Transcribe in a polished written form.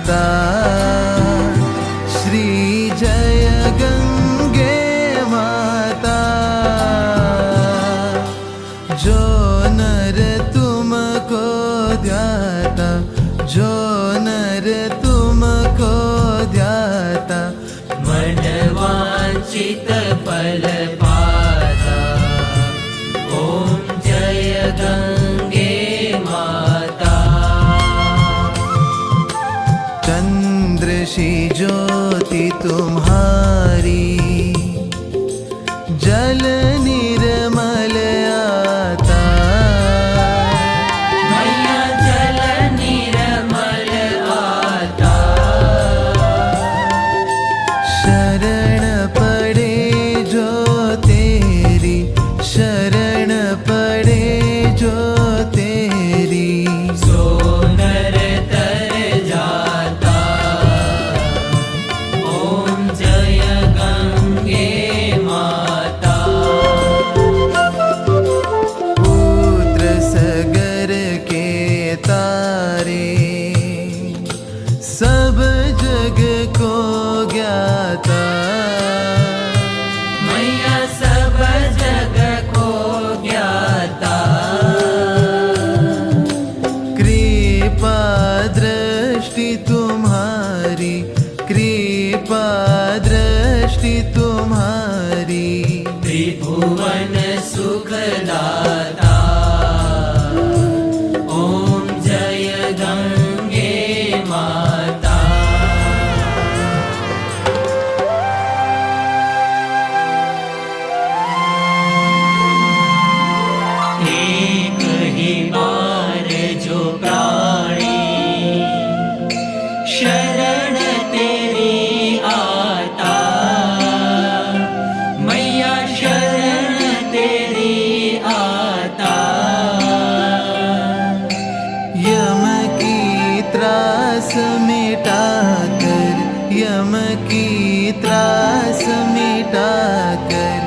माता श्री जय गंगे माता। जो नर तुमको ध्याता, जो नर तुमको ध्याता, मन वांछित फल पाता। ओम जय गंगे माता। चंद्र सी ज्योति तुम्हारी, जल निर्मल आता। मैया जल निर्मल आता। शरण पड़े जो तेरी, शरण पड़े जो तेरी, सो नर तर जाता। ओम जय गंगे माता। पुत्र सगर के तारे, सब जग को ज्ञाता। मैया सब जग को ज्ञाता। कृपा दृष्टि तुम्हारी, कृपा दृष्टि तुम्हारी, त्रिभुवन सुखदाता। ओम जय गंगे माता। एक ही बार जो प्राणी शरण तेरी आता। मैया शरण तेरी आता। यम की त्रास मिटा कर, यम की त्रास मिटा कर,